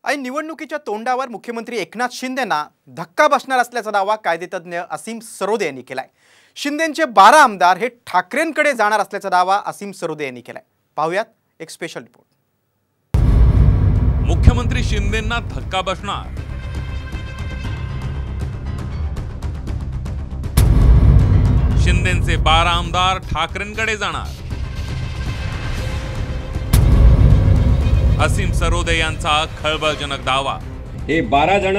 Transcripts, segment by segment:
ऐन निवडणुकीच्या तोंडावर मुख्यमंत्री एकनाथ शिंदेंना धक्का बसणार असल्याचा दावा कायदेतज्ञ असीम सरोदे यांनी केलाय। शिंदेंचे 12 आमदार हे ठाकरेंकडे जाणार असल्याचा दावा असीम सरोदे यांनी केलाय। पाहूयात एक स्पेशल रिपोर्ट। मुख्यमंत्री शिंदेंना धक्का बसणार। शिंदेंचे 12 आमदार ठाकरेंकडे जाणार। असीम सरोदे यांचा खळबळजनक दावा। हे 12 जण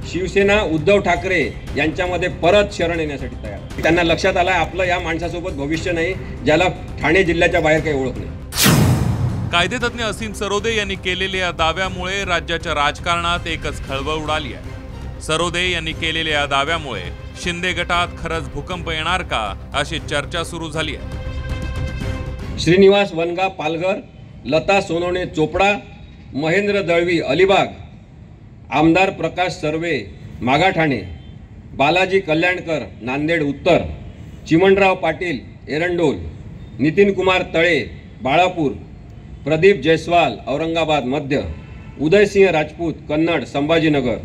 शिवसेना उद्धव ठाकरे यांच्यामध्ये परत शरण येण्यासाठी तयार। त्यांना लक्षात आलं आपलं या माणसासोबत भविष्य नाही, ज्याला ठाणे जिल्ह्याच्या बाहेर काही ओळख नाही। कायदेतज्ञ असीम सरोदे यांनी केलेल्या या दाव्यामुळे राज्याच्या राजकारणात एकच खळबळ उडाली आहे। सरोदे यांनी केलेल्या या दाव्यामुळे शिंदे गटात खरंच भूकंप येणार का अशी चर्चा सुरू झाली आहे। श्रीनिवास वनगा पालघर, लता सोनवणे चोपडा, महेंद्र दळवी अलिबाग, आमदार प्रकाश सर्वे मागाठाणे, बालाजी कल्याणकर नांदेड उत्तर, चिमणराव पाटील एरंडोल, नितीन कुमार तळे बाळापूर, प्रदीप जयस्वाल औरंगाबाद मध्य, उदयसिंह राजपूत कन्नड संभाजीनगर,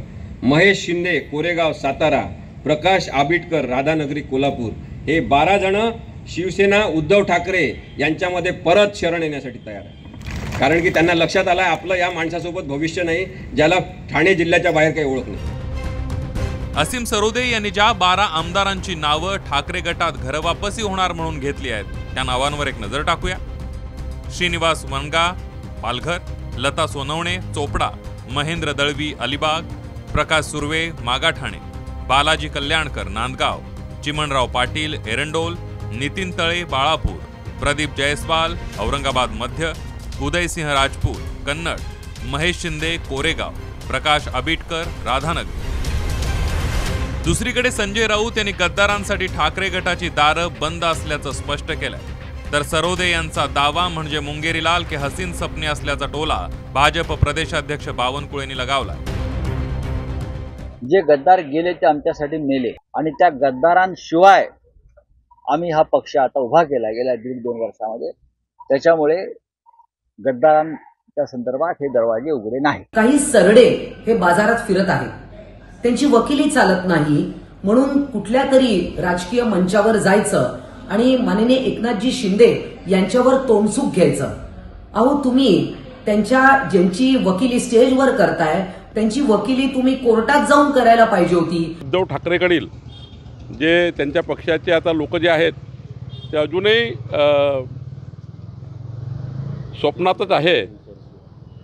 महेश शिंदे कोरेगाव सातारा, प्रकाश आबिटकर राधानगरी कोल्हापूर हे 12 जण शिवसेना उद्धव ठाकरे यांच्यामध्ये परत शरण येण्यासाठी तयार आहे। कारण की त्यांना लक्षात आलं आपलं या माणसासोबत भविष्य नाही, ज्याला ठाणे जिल्ह्याच्या बाहेर काही ओळख नाही। असीम सरोदे यांनी ज्या 12 आमदारांची नावं ठाकरे गटात घरवापसी होणार म्हणून घेतली आहेत त्या नावांवर एक नजर टाकूया। श्रीनिवास वनगा पालघर, लता सोनवणे चोपडा, महेंद्र दळवी अलिबाग, प्रकाश सुर्वे मागाठाणे, बालाजी कल्याणकर नांदगाव, चिमणराव पाटील एरंडोल, नितीन तळे बाळापूर, प्रदीप जयस्वाल औरंगाबाद मध्य, उदयसिंह राजपूत कन्नड, महेश शिंदे कोरेगाव, प्रकाश आबिटकर राधानगरी। दुसरीकडे संजय राऊत यांनी गद्दारांसाठी ठाकरे गटाची दारं बंद असल्याचं स्पष्ट केलंय। तर सरोदे यांचा दावा म्हणजे मुंगेरी लाल के हसीन सपने असल्याचा टोला भाजप प्रदेशाध्यक्ष बावनकुळेंनी लगावला। जे गद्दार गेले ते आमच्यासाठी मेले आणि त्या गद्दारांशिवाय आम्ही हा पक्ष आता उभा केला गेल्या 1.5-2 वर्षामध्ये। त्याच्यामुळे गद्दारांच्या संदर्भात हे दरवाजे उघडे नाही। काही सरडे हे बाजारात फिरत आहेत, त्यांची वकिली चालत नाही म्हणून कुठल्या तरी राजकीय मंचावर जायचं आणि माननीय एकनाथजी शिंदे यांच्यावर तोंडसूक घ्यायचं। अहो तुम्ही ज्यांची वकिली स्टेजवर करताय त्यांची वकिली तुम्ही कोर्टात जाऊन करायला पाहिजे होती। उद्धव ठाकरेकडील जे त्यांच्या पक्षाचे आता लोक जे आहेत ते अजूनही स्वप्नातच आहे,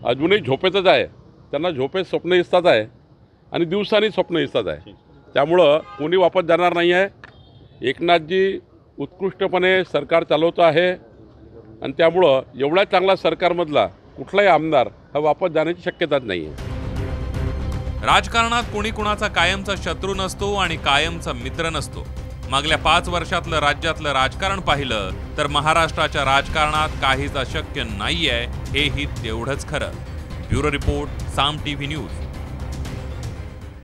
अजूनही झोपेतच आहे। त्यांना झोपेत स्वप्न दिसतात आहे आणि दिवसांनी स्वप्न दिसतात आहे। त्यामुळं कोणी वापस जाणार नाही आहे। एकनाथजी उत्कृष्टपणे सरकार चालवतो आहे आणि त्यामुळं एवढ्या चांगला सरकारमधला कुठलाही आमदार हा वापस जाण्याची शक्यताच नाही आहे। राजकारणात कोणी कुणाचा कायमचा शत्रू नसतो आणि कायमचा मित्र नसतो। मागल्या 5 वर्षातलं राज्यातलं राजकारण पाहिलं तर महाराष्ट्राच्या राजकारणात काहीच अशक्य नाहीये, हेही तेवढंच खरं। ब्युरो रिपोर्ट, साम टीव्ही न्यूज।